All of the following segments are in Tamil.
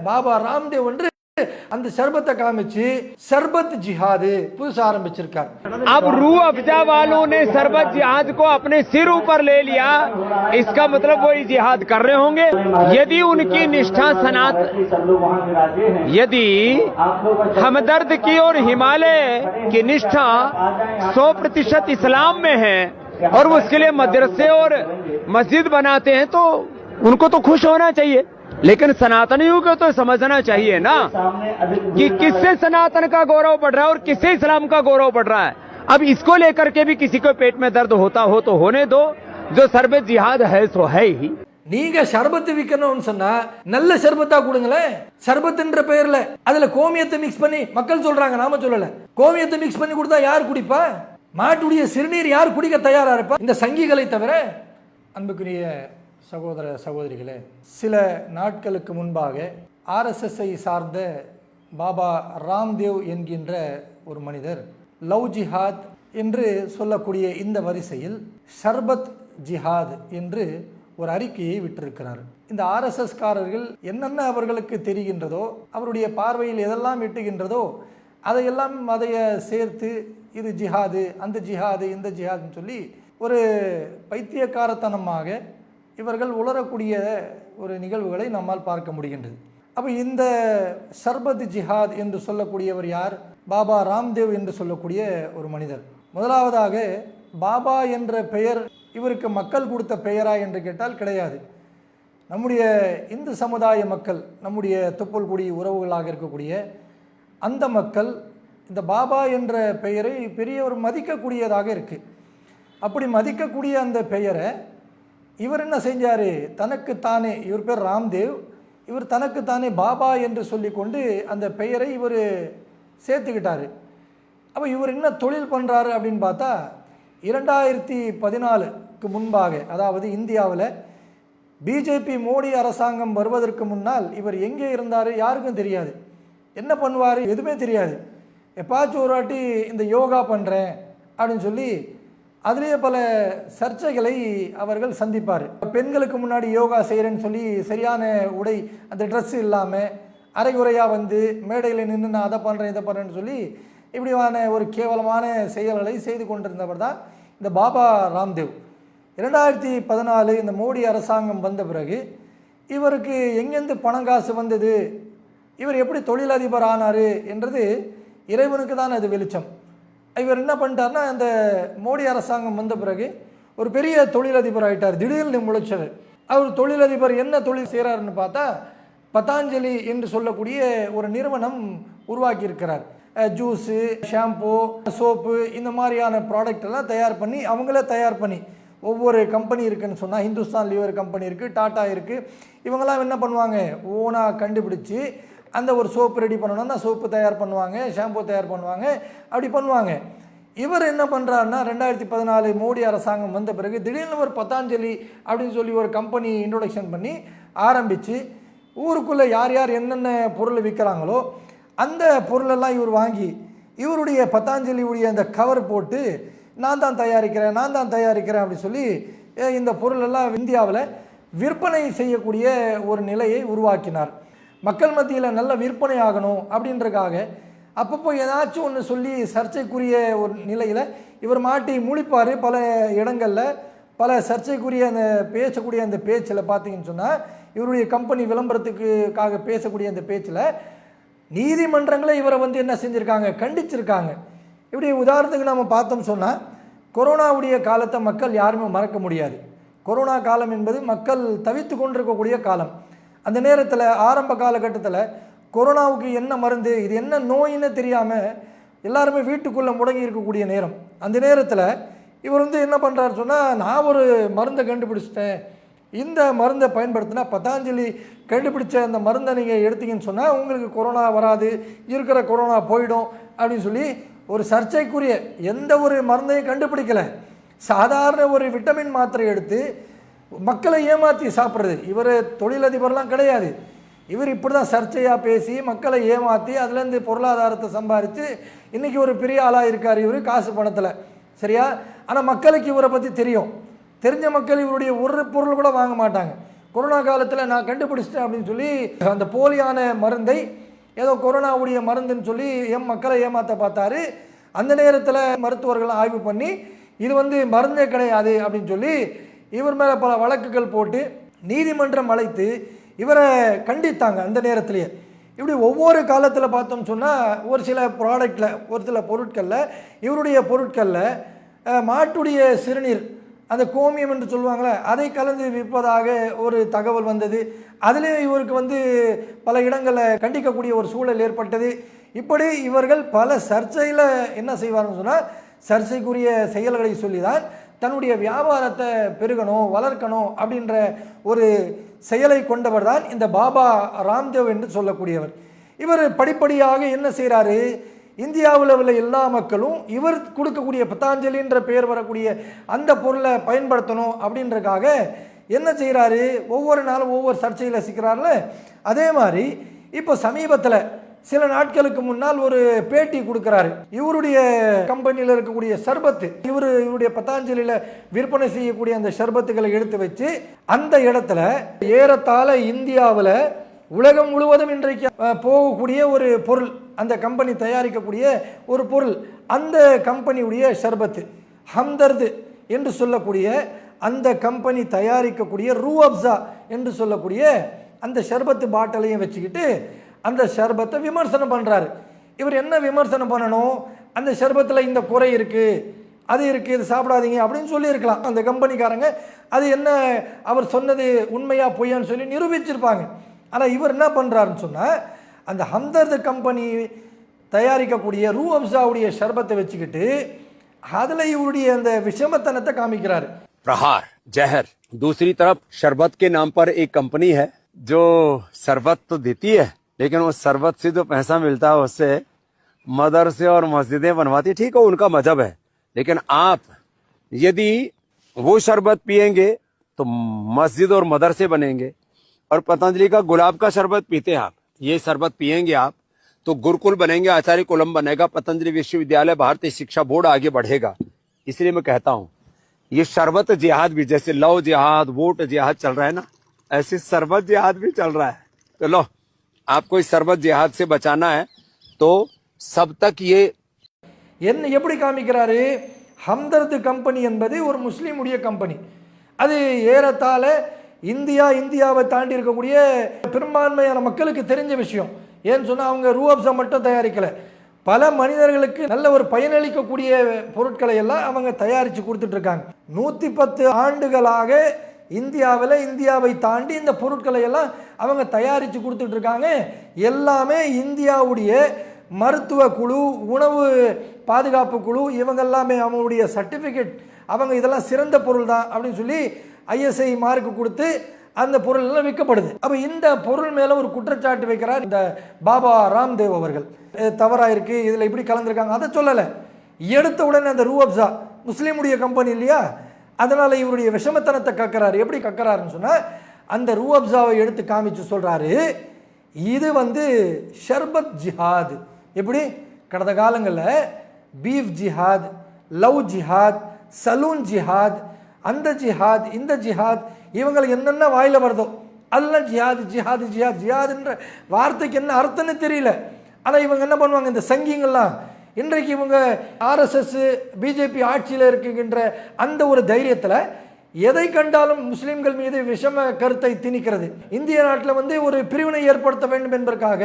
பாபா ராம்தேவ் என்று அந்த शरबत காமிச்சு शरबत जिहाद புதுசா ஆரம்பிச்சிருக்கார். अब रूह अफ़ज़ा वालों ने शरबत जिहाद को अपने सिर ऊपर ले लिया, इसका मतलब वो जिहाद कर रहे होंगे। यदि उनकी निष्ठा सनातन, यदि हमदर्द की और हिमालय की निष्ठा 100% इस्लाम में है और उसके लिए मदरसे और मस्जिद बनाते हैं तो उनको तो खुश होना चाहिए, लेकिन सनातनियों को तो समझना चाहिए ना कि किससे सनातन का गौरव बढ़ रहा है और किससे इस्लाम का गौरव बढ़ रहा है। अब इसको लेकर के भी किसी को पेट में दर्द होता हो तो होने दो, जो शरबत जिहाद है सो है ही। நீங்க ஷர்பத் விக்கணும்னு சொன்னா நல்ல ஷர்பத்தா கொடுங்களேன். ஷர்பத்ன்ற பெயர்ல அதுல கோமியத்தை மிக்ஸ் பண்ணி மக்கள் சொல்றாங்க, நாம சொல்லல. கோமியத்தை மிக்ஸ் பண்ணி கொடுத்தா யார் குடிப்பா? மாட்டுடைய சிறுநீர் யார் குடிக்க தயாரா இருப்பா? இந்த சங்கிகளை தவிர. அன்புக்குரிய சகோதர சகோதரிகளே, சில நாட்களுக்கு முன்பாக ஆர்எஸ்எஸ்ஐ சார்ந்த பாபா ராம்தேவ் என்கின்ற ஒரு மனிதர் லவ் ஜிஹாத் என்று சொல்லக்கூடிய இந்த வரிசையில் ஷர்பத் ஜிஹாத் என்று ஒரு அறிக்கையை விட்டிருக்கிறார். இந்த ஆர்எஸ்எஸ் காரர்கள் என்னென்ன அவர்களுக்கு தெரிகின்றதோ, அவருடைய பார்வையில் எதெல்லாம் எட்டுகின்றதோ அதையெல்லாம் அதைய சேர்த்து இது ஜிஹாது, அந்த ஜிஹாது, இந்த ஜிஹாதுன்னு சொல்லி ஒரு பைத்தியக்காரத்தனமாக இவர்கள் உளரக்கூடிய ஒரு நிகழ்வுகளை நம்மால் பார்க்க முடிகின்றது. அப்போ இந்த ஷர்பத் ஜிஹாத் என்று சொல்லக்கூடியவர் யார்? பாபா ராம்தேவ் என்று சொல்லக்கூடிய ஒரு மனிதர். முதலாவதாக பாபா என்ற பெயர் இவருக்கு மக்கள் கொடுத்த பெயரா என்று கேட்டால் கிடையாது. நம்முடைய இந்து சமுதாய மக்கள், நம்முடைய தொப்புள்குடி உறவுகளாக இருக்கக்கூடிய அந்த மக்கள் இந்த பாபா என்ற பெயரை பெரிய ஒரு மதிக்கக்கூடியதாக இருக்குது. அப்படி மதிக்கக்கூடிய அந்த பெயரை இவர் என்ன செஞ்சார்? தனக்குத்தானே, இவர் பேர் ராம்தேவ், இவர் தனக்குத்தானே பாபா என்று சொல்லிக்கொண்டு அந்த பெயரை இவர் சேர்த்துக்கிட்டார். அப்போ இவர் என்ன தொழில் பண்ணுறாரு அப்படின்னு பார்த்தா, 2014க்கு முன்பாக, அதாவது இந்தியாவில் பிஜேபி மோடி அரசாங்கம் வருவதற்கு முன்னால் இவர் எங்கே இருந்தார் யாருக்கும் தெரியாது. என்ன பண்ணுவார் எதுவுமே தெரியாது. எப்பாச்சும் ஒரு வாட்டி இந்த யோகா பண்ணுறேன் அப்படின்னு சொல்லி அதிலேயே பல சர்ச்சைகளை அவர்கள் சந்திப்பார். பெண்களுக்கு முன்னாடி யோகா செய்கிறேன்னு சொல்லி சரியான உடை, அந்த ட்ரெஸ் இல்லாமல் அரைகுறையாக வந்து மேடையில் நின்று நான் அதை பண்ணுறேன் இதை பண்ணுறேன்னு சொல்லி இப்படியான ஒரு கேவலமான செயல்களை செய்து கொண்டிருந்தவர் தான் இந்த பாபா ராம்தேவ். 2014 இந்த மோடி அரசாங்கம் வந்த பிறகு இவருக்கு எங்கேருந்து பணம் காசு வந்தது, இவர் எப்படி தொழிலதிபர் ஆனார் என்றது இறைவனுக்கு தான் அது வெளிச்சம். இவர் என்ன பண்ணிட்டார்னா, இந்த மோடி அரசாங்கம் வந்த பிறகு ஒரு பெரிய தொழிலதிபர் ஆகிட்டார். திடீர்னு முளைச்சவர். அவர் தொழிலதிபர் என்ன தொழில் செய்கிறாருன்னு பார்த்தா, பதாஞ்சலி என்று சொல்லக்கூடிய ஒரு நிறுவனம் உருவாக்கியிருக்கிறார். ஜூஸு, ஷாம்பு, சோப்பு, இந்த மாதிரியான ப்ராடக்ட் எல்லாம் தயார் பண்ணி அவங்களே தயார் பண்ணி, ஒவ்வொரு கம்பெனி இருக்குதுன்னு சொன்னால் ஹிந்துஸ்தான் லிவர் கம்பெனி இருக்குது, டாட்டா இருக்குது, இவங்கெல்லாம் என்ன பண்ணுவாங்க, ஓனாக கண்டுபிடிச்சி அந்த ஒரு சோப்பு ரெடி பண்ணணும்னா சோப்பு தயார் பண்ணுவாங்க, ஷாம்பு தயார் பண்ணுவாங்க, அப்படி பண்ணுவாங்க. இவர் என்ன பண்ணுறாருன்னா, 2014 மோடி அரசாங்கம் வந்த பிறகு திடீர்னு ஒரு பதாஞ்சலி அப்படின்னு சொல்லி ஒரு கம்பெனி இன்ட்ரோடக்ஷன் பண்ணி ஆரம்பித்து ஊருக்குள்ளே யார் யார் என்னென்ன பொருள் விற்கிறாங்களோ அந்த பொருளெல்லாம் இவர் வாங்கி இவருடைய பதாஞ்சலியுடைய அந்த கவர் போட்டு நான் தான் தயாரிக்கிறேன் அப்படி சொல்லி இந்த பொருளெல்லாம் இந்தியாவில் விற்பனை செய்யக்கூடிய ஒரு நிலையை உருவாக்கினார். மக்கள் மத்தியில் நல்ல விற்பனை ஆகணும் அப்படின்றக்காக அப்பப்போ ஏதாச்சும் ஒன்று சொல்லி சர்ச்சைக்குரிய ஒரு நிலையில் இவர் மாட்டி முழிப்பார். பல இடங்களில் பல சர்ச்சைக்குரிய அந்த பேசக்கூடிய அந்த பேச்சில் பார்த்தீங்கன்னு சொன்னால், இவருடைய கம்பெனி விளம்பரத்துக்காக பேசக்கூடிய அந்த பேச்சில் நீதிமன்றங்களை இவரை வந்து என்ன செஞ்சுருக்காங்க, கண்டிச்சிருக்காங்க. இப்படி உதாரணத்துக்கு நம்ம பார்த்தோம் சொன்னால், கொரோனாவுடைய காலத்தை மக்கள் யாருமே மறக்க முடியாது. கொரோனா காலம் என்பது மக்கள் தவித்து கொண்டிருக்கக்கூடிய காலம். அந்த நேரத்தில் ஆரம்ப காலகட்டத்தில் கொரோனாவுக்கு என்ன மருந்து, இது என்ன நோயின்னு தெரியாமல் எல்லாருமே வீட்டுக்குள்ளே முடங்கி இருக்கக்கூடிய நேரம். அந்த நேரத்தில் இவர் வந்து என்ன பண்ணுறாரு சொன்னால், நான் ஒரு மருந்தை கண்டுபிடிச்சிட்டேன், இந்த மருந்தை பயன்படுத்தினா, பதாஞ்சலி கண்டுபிடிச்ச அந்த மருந்தை நீங்கள் எடுத்தீங்கன்னு சொன்னால் உங்களுக்கு கொரோனா வராது, இருக்கிற கொரோனா போயிடும் அப்படின்னு சொல்லி ஒரு சர்ச்சைக்குரிய எந்த ஒரு மருந்தையும் கண்டுபிடிக்கலை. சாதாரண ஒரு விட்டமின் மாத்திரை எடுத்து மக்களை ஏமாற்றி சாப்பிட்றது. இவர் தொழிலதிபர்லாம் கிடையாது. இவர் இப்படி தான் சர்ச்சையாக பேசி மக்களை ஏமாற்றி அதுலேருந்து பொருளாதாரத்தை சம்பாதித்து இன்றைக்கி ஒரு பெரிய ஆளாக இருக்கார் இவர் காசு பணத்தில், சரியா? ஆனால் மக்களுக்கு இவரை பற்றி தெரியும். தெரிஞ்ச மக்கள் இவருடைய ஒரு பொருள் கூட வாங்க மாட்டாங்க. கொரோனா காலத்தில் நான் கண்டுபிடிச்சிட்டேன் அப்படின்னு சொல்லி அந்த போலியான மருந்தை ஏதோ கொரோனாவுடைய மருந்துன்னு சொல்லி மக்களை ஏமாற்ற பார்த்தாரு. அந்த நேரத்தில் மருத்துவர்கள் ஆய்வு பண்ணி இது மருந்தே கிடையாது அப்படின்னு சொல்லி இவர் மேலே பல வழக்குகள் போட்டு நீதிமன்றம் அழைத்து இவரை கண்டித்தாங்க அந்த நேரத்திலேயே. இப்படி ஒவ்வொரு காலத்தில் பார்த்தோம் சொன்னால் ஒரு சில ப்ராடக்டில் ஒரு சில பொருட்களில் இவருடைய பொருட்களில் மாட்டுடைய சிறுநீர் அந்த கோமியம் என்று சொல்லுவாங்களே அதை கலந்து விற்பதாக ஒரு தகவல் வந்தது. அதிலே இவருக்கு பல இடங்களில் கண்டிக்கக்கூடிய ஒரு சூழல் ஏற்பட்டது. இப்படி இவர்கள் பல சர்ச்சையில் என்ன செய்வார்னு சொன்னால் சர்ச்சைக்குரிய செயல்களை சொல்லி தான் தன்னுடைய வியாபாரத்தை பெருகணும் வளர்க்கணும் அப்படின்ற ஒரு செயலை கொண்டவர் தான் இந்த பாபா ராம்தேவ் என்று சொல்லக்கூடியவர். இவர் படிப்படியாக என்ன செய்கிறாரு, இந்தியாவில் உள்ள எல்லா மக்களும் இவர் கொடுக்கக்கூடிய பதாஞ்சலின்ற பெயர் வரக்கூடிய அந்த பொருளை பயன்படுத்தணும் அப்படின்றக்காக என்ன செய்கிறாரு, ஒவ்வொரு நாளும் ஒவ்வொரு சர்ச்சையில் சிக்கிறார்ல. அதே மாதிரி இப்போ சமீபத்தில் சில நாட்களுக்கு முன்னால் ஒரு பேட்டி கொடுக்கிறாரு. இவருடைய கம்பெனியில் இருக்கக்கூடிய சர்பத்து இவருடைய பதாஞ்சலியில் விற்பனை செய்யக்கூடிய அந்த சர்பத்துகளை எடுத்து வச்சு அந்த இடத்துல ஏறத்தாழ இந்தியாவில் உலகம் முழுவதும் இன்றைக்கு போகக்கூடிய ஒரு பொருள், அந்த கம்பெனி தயாரிக்கக்கூடிய ஒரு பொருள், அந்த கம்பெனியுடைய ஷர்பத்து ஹம்தர்து என்று சொல்லக்கூடிய அந்த கம்பெனி தயாரிக்கக்கூடிய ரூ அப்சா என்று சொல்லக்கூடிய அந்த ஷர்பத்து பாட்டிலையும் வச்சுக்கிட்டு அந்த ஷர்பத்தை விமர்சனம் பண்ணுறாரு. இவர் என்ன விமர்சனம் பண்ணணும், அந்த ஷர்பத்தில் இந்த குறை இருக்குது அது இருக்குது இது சாப்பிடாதீங்க அப்படின்னு சொல்லியிருக்கலாம். அந்த கம்பெனிக்காரங்க அது என்ன அவர் சொன்னது உண்மையா பொய்யான்னு சொல்லி நிரூபிச்சிருப்பாங்க. ஆனால் இவர் என்ன பண்ணுறாருன்னு சொன்னால் அந்த ஹம்தர்து கம்பெனி தயாரிக்கக்கூடிய ரூ அப்சாவுடைய ஷர்பத்தை வச்சுக்கிட்டு அதில் இவருடைய அந்த விஷமத்தனத்தை காமிக்கிறாரு. प्रहार जहर, दूसरी तरफ शरबत के नाम पर एक कंपनी है जो शरबत तो देती है, लेकिन वो शरबत से जो पैसा मिलता है उससे मदरसे और मस्जिदें बनवाती है। ठीक है, उनका मजहब है, लेकिन आप यदि वो शरबत पिएंगे तो मस्जिद और मदरसे बनेंगे। और पतंजलि का गुलाब का शरबत पीते हैं आप, ये शरबत पिएंगे आप तो गुरुकुल बनेंगे, आचार्य कुलम बनेगा, पतंजलि विश्वविद्यालय, भारतीय शिक्षा बोर्ड आगे बढ़ेगा। इसलिए मैं कहता हूँ ये शरबत जिहाद भी, जैसे लव जिहाद वोट जिहाद चल रहा है ना, ऐसे शरबत जिहाद भी चल रहा है। तो लो, आपको इस शरबत जिहाद से बचाना है तो सब तक ये என்ன எப்படி காமிக்கிறாரு, ஹம்தர்து கம்பெனி என்பது ஒரு முஸ்லீமுடைய கம்பெனி. அது ஏறத்தாழ இந்தியாவை தாண்டி இருக்கக்கூடிய பெரும்பான்மையான மக்களுக்கு தெரிஞ்ச விஷயம். ஏன்னு சொன்னால் அவங்க ரூ அப்சா மட்டும் தயாரிக்கலை, பல மனிதர்களுக்கு நல்ல ஒரு பயனளிக்கக்கூடிய பொருட்களை எல்லாம் அவங்க தயாரித்து கொடுத்துட்ருக்காங்க. 110 ஆண்டுகளாக இந்தியாவை தாண்டி இந்த பொருட்களை எல்லாம் அவங்க தயாரித்து கொடுத்துட்ருக்காங்க. எல்லாமே இந்தியாவுடைய மருத்துவ குழு, உணவு பாதுகாப்பு குழு, இவங்க எல்லாமே அவங்களுடைய சர்டிஃபிகேட், அவங்க இதெல்லாம் சிறந்த பொருள் தான் அப்படின்னு சொல்லி ISI மார்க்கு கொடுத்து அந்த பொருள் எல்லாம் விற்கப்படுது. அப்போ இந்த பொருள் மேலே ஒரு குற்றச்சாட்டு வைக்கிறார் இந்த பாபா ராம்தேவ் அவர்கள். தவறாக இருக்குது, இதில் இப்படி கலந்துருக்காங்க அதை சொல்லலை. எடுத்த உடனே அந்த ரூ அப்சா முஸ்லீமுடைய கம்பெனி இல்லையா, அதனால் இவருடைய விஷமத்தனத்தை கக்கிறாரு. எப்படி கக்கிறாருன்னு சொன்னால் அந்த ரூ அப்சாவை எடுத்து காமிச்சு சொல்கிறாரு, இது ஷர்பத் ஜிஹாத். எப்படி கடந்த காலங்களில் பீஃப் ஜிஹாத், லவ் ஜிஹாத், சலூன் ஜிஹாத், அந்த ஜிஹாத் இந்த ஜிஹாத், இவங்களுக்கு என்னென்ன வாயில் வருதோ அதெல்லாம் ஜிஹாது ஜிஹாது ஜிஹாத். ஜிஹாதுன்ற வார்த்தைக்கு என்ன அர்த்தம்னு தெரியல. ஆனால் இவங்க என்ன பண்ணுவாங்க, இந்த சங்கிங்கெல்லாம் இன்றைக்கு இவங்க RSS பிஜேபி ஆட்சியில் இருக்கின்ற அந்த ஒரு தைரியத்தில் எதை கண்டாலும் முஸ்லீம்கள் மீது விஷம கருத்தை திணிக்கிறது. இந்திய நாட்டில் ஒரு பிரிவினை ஏற்படுத்த வேண்டும் என்பதற்காக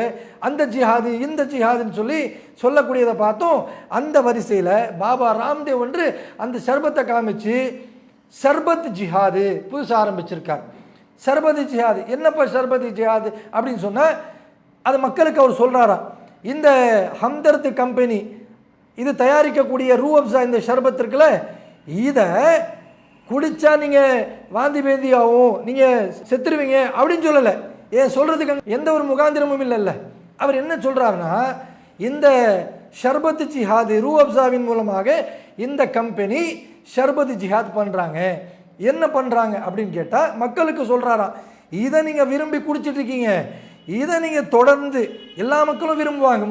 அந்த ஜிஹாது இந்த ஜிஹாதுன்னு சொல்லக்கூடியதை பார்த்தோம். அந்த வரிசையில் பாபா ராம்தேவ் என்று அந்த ஷர்பத்தை காமிச்சு ஷர்பத் ஜிஹாது புதுசாக ஆரம்பிச்சிருக்கார். ஷர்பத் ஜிஹாது என்னப்பா ஷர்பத் ஜிஹாது அப்படின்னு சொன்னால் அது மக்களுக்கு அவர் சொல்கிறாராம், இந்த ஹம்தர்து கம்பெனி இது தயாரிக்கக்கூடிய ரூ அப்சா இந்த ஷர்பத்திற்குல இதை குடித்தா நீங்கள் வாந்தி பேந்தியாகவும் நீங்கள் செத்துருவீங்க அப்படின்னு சொல்லலை. ஏன் சொல்கிறதுக்கு எந்த ஒரு முகாந்திரமும் இல்லைல்ல. அவர் என்ன சொல்கிறாருன்னா, இந்த ஷர்பத் ஜிஹாது ரூ அப்சாவின் மூலமாக இந்த கம்பெனி ஷர்பத் ஜிஹாத் பண்ணுறாங்க. என்ன பண்ணுறாங்க அப்படின்னு கேட்டால் மக்களுக்கு சொல்கிறாராம், இதை நீங்கள் விரும்பி குடிச்சிட்ருக்கீங்க, இதை நீங்கள் தொடர்ந்து எல்லா மக்களும் விரும்புவாங்க,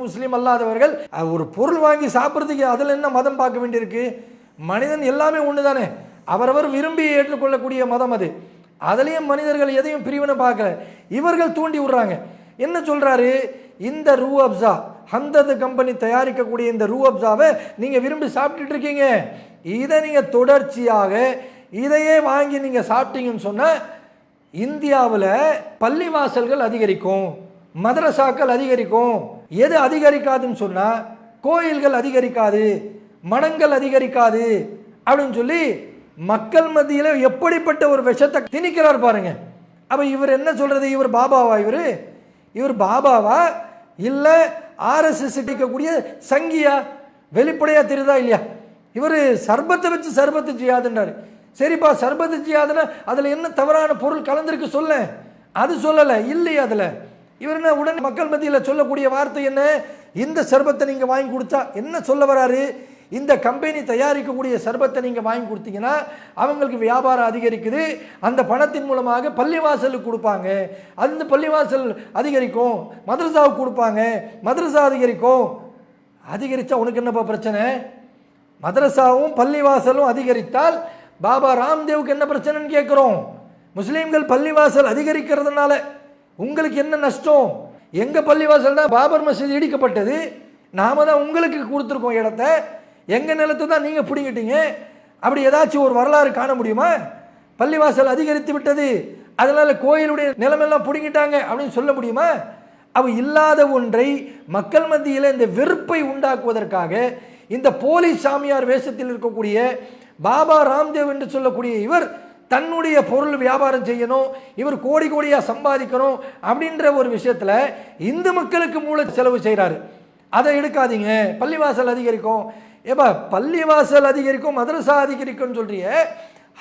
முஸ்லீம் அல்லாதவர்கள் ஒரு பொருள் வாங்கி சாப்பிட்றதுக்கு அதில் என்ன மதம் பார்க்க வேண்டியிருக்கு? மனிதன் எல்லாமே ஒன்று தானே, அவரவர் விரும்பி ஏற்றுக்கொள்ளக்கூடிய மதம் அது. அதுலேயும் மனிதர்கள் எதையும் பிரிவினை பார்க்கல, இவர்கள் தூண்டி விடுறாங்க. என்ன சொல்றாரு, இந்த ரூ அப்சா ஹம்தர்த் கம்பெனி தயாரிக்கக்கூடிய இந்த ரூ அப்சாவை நீங்கள் விரும்பி சாப்பிட்டுட்டு இருக்கீங்க, இதை நீங்கள் தொடர்ச்சியாக இதையே வாங்கி நீங்கள் சாப்பிட்டீங்கன்னு சொன்னால் இந்தியாவில் பள்ளிவாசல்கள் அதிகரிக்கும், மதரசாக்கள் அதிகரிக்கும். எது அதிகரிக்காதுன்னு சொன்னால் கோயில்கள் அதிகரிக்காது, மடங்கள் அதிகரிக்காது அப்படின்னு சொல்லி மக்கள் மத்தியில் எப்படிப்பட்ட ஒரு விஷத்தை திணிக்கிறார் பாருங்க. அப்போ இவர் என்ன சொல்றது, இவர் பாபாவா, இவர் பாபாவா இல்லை ஆர்எஸ்எஸ் இருக்கக்கூடிய சங்கியா? வெளிப்படையா தெரியுதா இல்லையா? இவர் சர்பத்தை வச்சு சர்பத்து செய்யாதுன்றாரு. சரிப்பா, சர்பத்து செய்யாதுன்னா அதில் என்ன தவறான பொருள் கலந்திருக்கு சொல்ல, அது சொல்லலை இல்லையா? அதில் இவர் என்ன உடனே மக்கள் மத்தியில் சொல்லக்கூடிய வார்த்தை என்ன, இந்த சர்பத்தை நீங்கள் வாங்கி கொடுத்தா என்ன சொல்ல வராரு, இந்த கம்பெனி தயாரிக்கக்கூடிய சர்பத்தை நீங்கள் வாங்கி கொடுத்தீங்கன்னா அவங்களுக்கு வியாபாரம் அதிகரிக்குது, அந்த பணத்தின் மூலமாக பள்ளிவாசலுக்கு கொடுப்பாங்க, அந்த பள்ளிவாசல் அதிகரிக்கும், மதரசாவுக்கு கொடுப்பாங்க, மதரசா அதிகரிக்கும். அதிகரித்தா உனக்கு என்னப்பா பிரச்சனை? மதரசாவும் பள்ளிவாசலும் அதிகரித்தால் பாபா ராம்தேவுக்கு என்ன பிரச்சனைன்னு கேட்குறோம். முஸ்லீம்கள் பள்ளிவாசல் அதிகரிக்கிறதுனால உங்களுக்கு என்ன நஷ்டம்? எங்கள் பள்ளிவாசல் தான் பாபர் மசீது இடிக்கப்பட்டது, நாம தான் உங்களுக்கு கொடுத்துருக்கோம் இடத்த, எங்கள் நிலத்தை தான் நீங்கள் பிடிங்கிட்டீங்க. அப்படி ஏதாச்சும் ஒரு வரலாறு காண முடியுமா? பள்ளிவாசல் அதிகரித்து விட்டது, அதனால் கோயிலுடைய நிலமெல்லாம் பிடிங்கிட்டாங்க அப்படின்னு சொல்ல முடியுமா? அவ இல்லாத ஒன்றை மக்கள் மத்தியில் இந்த வெறுப்பை உண்டாக்குவதற்காக இந்த போலி சாமியார் வேஷத்தில் இருக்கக்கூடிய பாபா ராம்தேவ் என்று சொல்லக்கூடிய இவர் தன்னுடைய பொருள் வியாபாரம் செய்யணும், இவர் கோடி கோடியாக சம்பாதிக்கணும் அப்படின்ற ஒரு விஷயத்தில் இந்து மக்களுக்கு மூல செலவு செய்கிறாரு. அதை எடுக்காதீங்க, பள்ளிவாசல் அதிகரிக்கும். ஏப்பா பள்ளிவாசல் அதிகரிக்கும், மதரசா அதிகரிக்கும்னு சொல்றிய,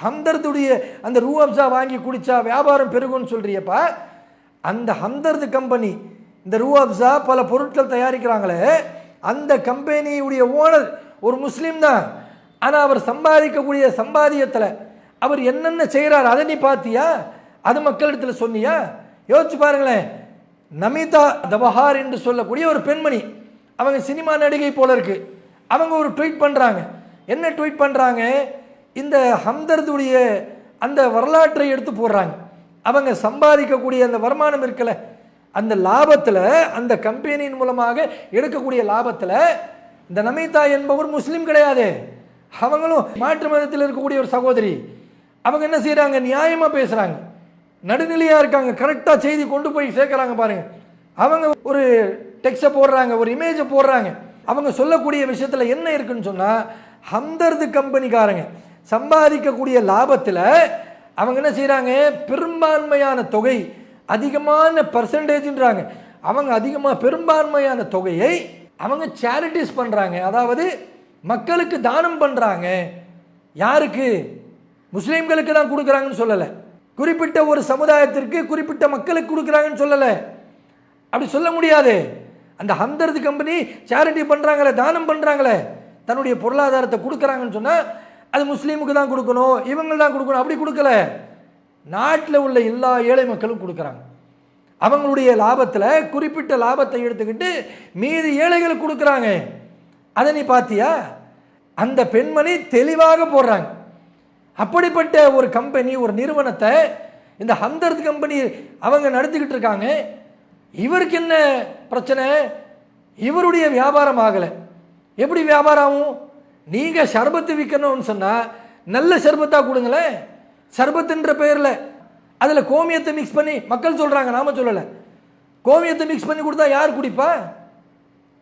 ஹம்தர்துடைய அந்த ரூ அப்சா வாங்கி குடிச்சா வியாபாரம் பெருகும்னு சொல்றியப்பா. அந்த ஹம்தர்த் கம்பெனி இந்த ரூ அப்சா பல பொருட்கள் தயாரிக்கிறாங்களே, அந்த கம்பெனியுடைய ஓனர் ஒரு முஸ்லீம் தான். ஆனால் அவர் சம்பாதிக்கக்கூடிய சம்பாதியத்தில் அவர் என்னென்ன செய்கிறார் அதை நீ பார்த்தியா? அது மக்களிடத்தில் சொன்னியா? யோசிச்சு பாருங்களேன். நமிதா தபஹார் என்று சொல்லக்கூடிய ஒரு பெண்மணி, அவங்க சினிமா நடிகை போல இருக்கு. அவங்க ஒரு ட்வீட் பண்ணுறாங்க. என்ன ட்வீட் பண்ணுறாங்க? இந்த ஹம்தர்துடைய அந்த வரலாற்றை எடுத்து போடுறாங்க. அவங்க சம்பாதிக்கக்கூடிய அந்த வருமானம் இருக்கல, அந்த லாபத்தில், அந்த கம்பெனியின் மூலமாக எடுக்கக்கூடிய லாபத்தில் இந்த நமிதா என்பவர் முஸ்லீம் கிடையாது, அவங்களும் மாற்று மதத்தில் இருக்கக்கூடிய ஒரு சகோதரி. அவங்க என்ன செய்கிறாங்க, நியாயமாக பேசுகிறாங்க, நடுநிலையாக இருக்காங்க, கரெக்டாக செய்தி கொண்டு போய் சேர்க்குறாங்க பாருங்க. அவங்க ஒரு டெக்ஸ்ட்டை போடுறாங்க, ஒரு இமேஜை போடுறாங்க. அவங்க சொல்லக்கூடிய விஷயத்தில் என்ன இருக்குன்னு சொன்னால், ஹம்தர்த் கம்பெனிக்காரங்க சம்பாதிக்கக்கூடிய லாபத்தில் அவங்க என்ன செய்கிறாங்க, பெரும்பான்மையான தொகை, அதிகமான பர்சன்டேஜ்ன்றாங்க, அவங்க அதிகமாக பெரும்பான்மையான தொகையை அவங்க சேரிட்டிஸ் பண்ணுறாங்க, அதாவது மக்களுக்கு தானம் பண்ணுறாங்க. யாருக்கு? முஸ்லீம்களுக்கு தான் கொடுக்குறாங்கன்னு சொல்லலை, குறிப்பிட்ட ஒரு சமுதாயத்திற்கு குறிப்பிட்ட மக்களுக்கு கொடுக்குறாங்கன்னு சொல்லலை. அப்படி சொல்ல முடியாது. அந்த ஹம்தர்த் கம்பெனி சேரிட்டி பண்ணுறாங்களே, தானம் பண்ணுறாங்களே, தன்னுடைய பொருளாதாரத்தை கொடுக்குறாங்கன்னு சொன்னால் அது முஸ்லீமுக்கு தான் கொடுக்கணும், இவங்க தான் கொடுக்கணும், அப்படி கொடுக்கல. நாட்டில் உள்ள எல்லா ஏழை மக்களும் கொடுக்குறாங்க. அவங்களுடைய லாபத்தில் குறிப்பிட்ட லாபத்தை எடுத்துக்கிட்டு மீதி ஏழைகளுக்கு கொடுக்குறாங்க. அதை நீ பார்த்தியா? அந்த பெண்மணி தெளிவாக போடுறாங்க. அப்படிப்பட்ட ஒரு கம்பெனி, ஒரு நிறுவனத்தை இந்த ஹம்தர்த் கம்பெனி அவங்க நடத்திக்கிட்டு இருக்காங்க. இவருக்கு என்ன பிரச்சனை? இவருடைய வியாபாரம் ஆகலை. எப்படி வியாபாரம் ஆகும்? நீங்கள் சர்பத்து விற்கணும்னு சொன்னால் நல்ல சர்பத்தாக கொடுங்களேன். சர்பத்துன்ற பெயரில் அதில் கோமியத்தை மிக்ஸ் பண்ணி மக்கள் சொல்கிறாங்க, நாம சொல்லலை. கோமியத்தை மிக்ஸ் பண்ணி கொடுத்தா யார் குடிப்பா?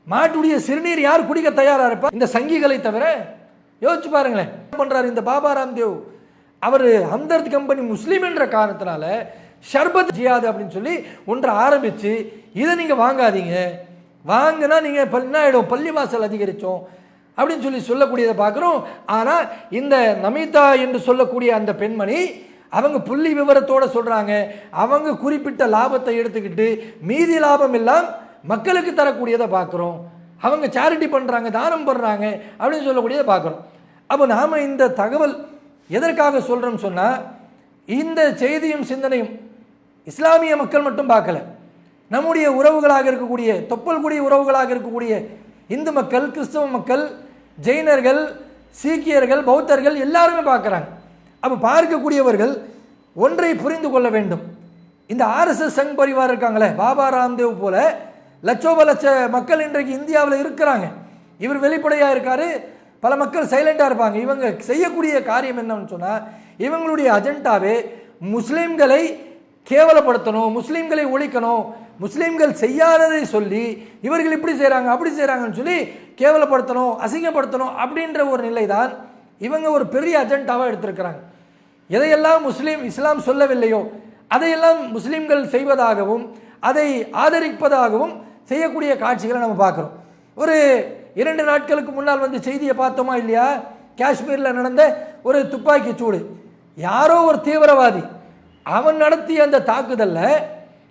மாட்டுடைய சிறுநீர் யார் குடிக்க தயாராக இருப்பா? இந்த சங்கிகளை தவிர. யோசிச்சு பாருங்களேன். என்ன பண்ணுறாரு இந்த பாபா ராம்தேவ்? அவர் ஹம்தர்த் கம்பெனி முஸ்லீம் என்ற காரணத்தினால ஷர்பத் ஜியாது அப்படின்னு சொல்லி ஒன்றை ஆரம்பித்து, இதை நீங்கள் வாங்காதீங்க, வாங்கினா நீங்கள் என்ன ஆகிடும், பள்ளிவாசல் அதிகரித்தோம் அப்படின்னு சொல்லக்கூடியதை பார்க்குறோம். ஆனால் இந்த நமிதா என்று சொல்லக்கூடிய அந்த பெண்மணி அவங்க புள்ளி விவரத்தோடு சொல்கிறாங்க, அவங்க குறிப்பிட்ட லாபத்தை எடுத்துக்கிட்டு மீதி லாபம் எல்லாம் மக்களுக்கு தரக்கூடியதை பார்க்குறோம். அவங்க சேரிட்டி பண்ணுறாங்க, தானம் பண்ணுறாங்க அப்படின்னு சொல்லக்கூடியதை பார்க்குறோம். அப்போ நாம் இந்த தகவல் எதற்காக சொல்கிறோம்னு சொன்னால், இந்த செய்தியும் சிந்தனையும் இஸ்லாமிய மக்கள் மட்டும் பார்க்கல, நம்முடைய உறவுகளாக இருக்கக்கூடிய, தொப்பல்குடி உறவுகளாக இருக்கக்கூடிய இந்து மக்கள், கிறிஸ்தவ மக்கள், ஜெயினர்கள், சீக்கியர்கள், பௌத்தர்கள் எல்லாருமே பார்க்குறாங்க. அப்போ பார்க்கக்கூடியவர்கள் ஒன்றை புரிந்து கொள்ள வேண்டும். இந்த ஆர்எஸ்எஸ் சங் பரிவார் இருக்காங்களே, பாபா ராம்தேவ் போல லட்சோப லட்ச மக்கள் இன்றைக்கு இந்தியாவில் இருக்கிறாங்க. இவர் வெளிப்படையாக இருக்காரு, பல மக்கள் சைலண்டாக இருப்பாங்க. இவங்க செய்யக்கூடிய காரியம் என்னன்னு சொன்னால், இவங்களுடைய அஜெண்டாவே முஸ்லீம்களை கேவலப்படுத்தணும், முஸ்லீம்களை ஒழிக்கணும், முஸ்லீம்கள் செய்யாததை சொல்லி இவர்கள் இப்படி செய்கிறாங்க அப்படி செய்கிறாங்கன்னு சொல்லி கேவலப்படுத்தணும், அசிங்கப்படுத்தணும் அப்படின்ற ஒரு நிலை தான் இவங்க ஒரு பெரிய அஜெண்டாவாக எடுத்திருக்கிறாங்க. எதையெல்லாம் இஸ்லாம் சொல்லவில்லையோ அதையெல்லாம் முஸ்லீம்கள் செய்வதாகவும் அதை ஆதரிப்பதாகவும் செய்யக்கூடிய காட்சிகளை நம்ம பார்க்குறோம். ஒரு 2 நாட்களுக்கு முன்னால் வந்து செய்தியை பார்த்தோமா இல்லையா? காஷ்மீரில் நடந்த ஒரு துப்பாக்கி சூடு, யாரோ ஒரு தீவிரவாதி அவன் நடத்திய அந்த தாக்குதலில்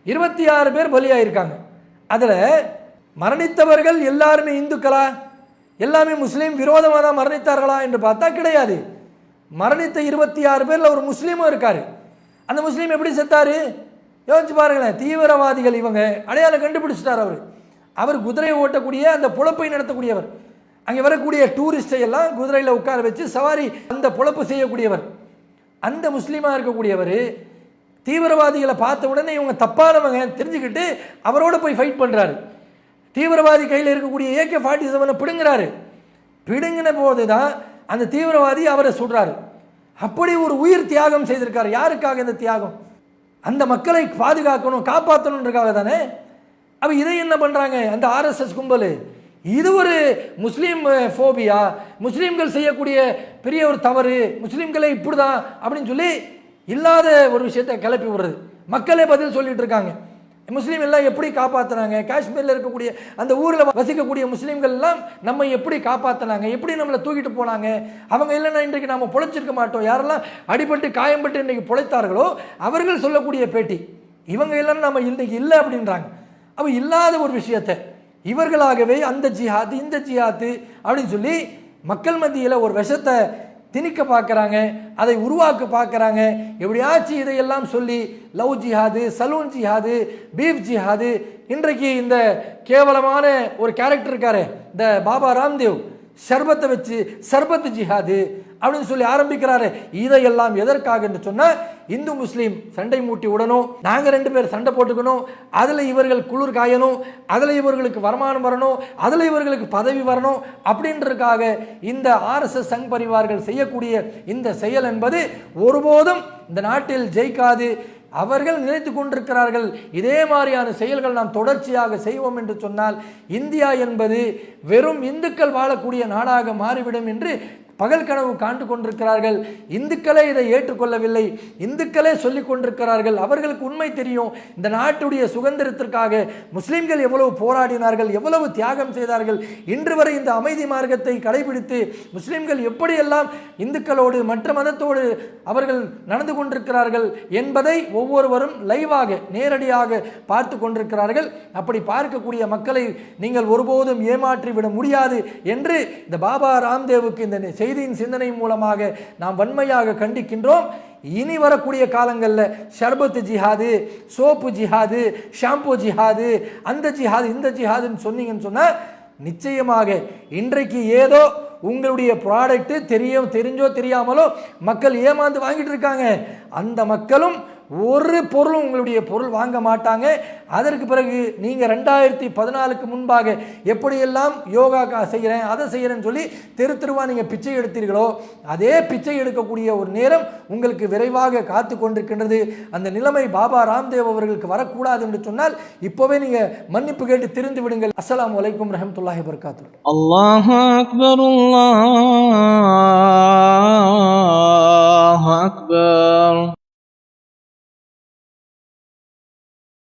26 பேர் பலியாயிருக்காங்க. அதில் மரணித்தவர்கள் எல்லாருமே இந்துக்களா, எல்லாமே முஸ்லீம் விரோதமாக தான் மரணித்தார்களா என்று பார்த்தா கிடையாது. மரணித்த 26 பேரில் ஒரு முஸ்லீமும் இருக்காரு. அந்த முஸ்லீம் எப்படி செத்தாரு யோசிச்சு பாருங்களேன். தீவிரவாதிகள் இவங்க அடையாளம் கண்டுபிடிச்சிட்டார். அவர் குதிரையை ஓட்டக்கூடிய அந்த பொழப்பை நடத்தக்கூடியவர். அங்கே வரக்கூடிய டூரிஸ்டை எல்லாம் குதிரையில் உட்கார வச்சு சவாரி அந்த பொழப்பு செய்யக்கூடியவர். அந்த முஸ்லீமாக இருக்கக்கூடியவர் தீவிரவாதிகளை பார்த்த உடனே இவங்க தப்பானவங்க தெரிஞ்சுக்கிட்டு அவரோட போய் ஃபைட் பண்ணுறாரு. தீவிரவாதி கையில் இருக்கக்கூடிய AK-47 பிடுங்குறாரு. பிடுங்கின போது தான் அந்த தீவிரவாதி அவரை சுடுறாரு. அப்படி ஒரு உயிர் தியாகம் செய்திருக்காரு. யாருக்காக இந்த தியாகம்? அந்த மக்களை பாதுகாக்கணும், காப்பாற்றணுன்றக்காக தானே. அப்போ இதை என்ன பண்ணுறாங்க அந்த ஆர்எஸ்எஸ் கும்பல்? இது ஒரு முஸ்லீம் ஃபோபியா, முஸ்லீம்கள் செய்யக்கூடிய பெரிய ஒரு தவறு, முஸ்லீம்களை இப்படி தான் அப்படின்னு சொல்லி இல்லாத ஒரு விஷயத்தை கிளப்பி விடுறது. மக்களே பதில் சொல்லிட்டு இருக்காங்க. முஸ்லீம் எல்லாம் எப்படி காப்பாற்றினாங்க, காஷ்மீரில் இருக்கக்கூடிய அந்த ஊரில் வசிக்கக்கூடிய முஸ்லீம்கள் எல்லாம் நம்ம எப்படி காப்பாற்றினாங்க, எப்படி நம்மளை தூக்கிட்டு போனாங்க, அவங்க இல்லைன்னா இன்றைக்கு நம்ம பொழைச்சிருக்க மாட்டோம். யாரெல்லாம் அடிபட்டு காயம்பட்டு இன்றைக்கி பொழைத்தார்களோ அவர்கள் சொல்லக்கூடிய பேட்டி. இவங்க இல்லைன்னா நம்ம இன்றைக்கி இல்லை அப்படின்றாங்க. அப்போ இல்லாத ஒரு விஷயத்தை இவர்களாகவே அந்த ஜிஹாத் இந்த ஜிஹாத்து அப்படின்னு சொல்லி மக்கள் மத்தியில் ஒரு விஷத்தை திணிக்க பார்க்குறாங்க, அதை உருவாக்க பார்க்குறாங்க. எப்படியாச்சும் இதையெல்லாம் சொல்லி லவ் ஜிஹாது, சலூன் ஜிஹாது, பீஃப் ஜிஹாது, இன்றைக்கு இந்த கேவலமான ஒரு கேரக்டர் இருக்காரு இந்த பாபா ராம்தேவ், ஷர்பத்தை வச்சு சர்பத்து ஜிஹாது அப்படின்னு சொல்லி ஆரம்பிக்கிறாரு. இதையெல்லாம் எதற்காக என்று சொன்னால், இந்து முஸ்லீம் சண்டை மூட்டி விடணும், நாங்கள் 2 பேர் சண்டை போட்டுக்கணும், அதில் இவர்கள் குளிர் காயணும், அதில் இவர்களுக்கு வருமானம் வரணும், அதில் இவர்களுக்கு பதவி வரணும் அப்படின்றதுக்காக இந்த ஆர்எஸ்எஸ் சங் பரிவார்கள் செய்யக்கூடிய இந்த செயல் என்பது ஒருபோதும் இந்த நாட்டில் ஜெயிக்காது. அவர்கள் நினைத்து கொண்டிருக்கிறார்கள் இதே மாதிரியான செயல்கள் நாம் தொடர்ச்சியாக செய்வோம் என்று சொன்னால் இந்தியா என்பது வெறும் இந்துக்கள் வாழக்கூடிய நாடாக மாறிவிடும் என்று பகல் கனவு காண்டு கொண்டிருக்கிறார்கள். இந்துக்களே இதை ஏற்றுக்கொள்ளவில்லை, இந்துக்களே சொல்லிக் கொண்டிருக்கிறார்கள். அவர்களுக்கு உண்மை தெரியும். இந்த நாட்டுடைய சுதந்திரத்திற்காக முஸ்லிம்கள் எவ்வளவு போராடினார்கள், எவ்வளவு தியாகம் செய்தார்கள். இன்று வரை இந்த அமைதி மார்க்கத்தை கடைபிடித்து முஸ்லிம்கள் எப்படியெல்லாம் இந்துக்களோடு மற்ற மதத்தோடு அவர்கள் நடந்து கொண்டிருக்கிறார்கள் என்பதை ஒவ்வொருவரும் லைவாக நேரடியாக பார்த்து கொண்டிருக்கிறார்கள். அப்படி பார்க்கக்கூடிய மக்களை நீங்கள் ஒருபோதும் ஏமாற்றிவிட முடியாது என்று இந்த பாபா ராம்தேவுக்கு இந்த செய்தியின் சிந்தனை மூலமாக நாம் வன்மையாக கண்டிக்கின்றோம். இனி வரக்கூடிய காலங்களில் ஷர்பத்து ஜிஹாது, சோப்பு ஜிஹாது, ஷாம்பு ஜிஹாது, அந்த ஜிஹாது இந்த ஜிஹாதுன்னு சொன்னீங்கன்னு சொன்னால் நிச்சயமாக இன்றைக்கு ஏதோ உங்களுடைய ப்ராடக்ட் தெரிஞ்சோ தெரியாமலோ மக்கள் ஏமாந்து வாங்கிட்டு இருக்காங்க. அந்த மக்களும் ஒரு பொருளும் உங்களுடைய பொருள் வாங்க மாட்டாங்க. அதற்கு பிறகு நீங்கள் 2014க்கு முன்பாக எப்படியெல்லாம் யோகா செய்கிறேன் அதை செய்கிறேன்னு சொல்லி தெருவா நீங்கள் பிச்சை எடுத்தீர்களோ அதே பிச்சை எடுக்கக்கூடிய ஒரு நேரம் உங்களுக்கு விரைவாக காத்து கொண்டிருக்கின்றது. அந்த நிலைமை பாபா ராம்தேவ் அவர்களுக்கு வரக்கூடாது என்று சொன்னால் இப்போவே நீங்கள் மன்னிப்பு கேட்டு திருந்து விடுங்கள். அஸ்ஸலாமு அலைக்கும் ரஹ்மத்துல்லாஹி வபரகாத்துஹு. அல்லாஹு அக்பர், அல்லாஹு அக்பர்.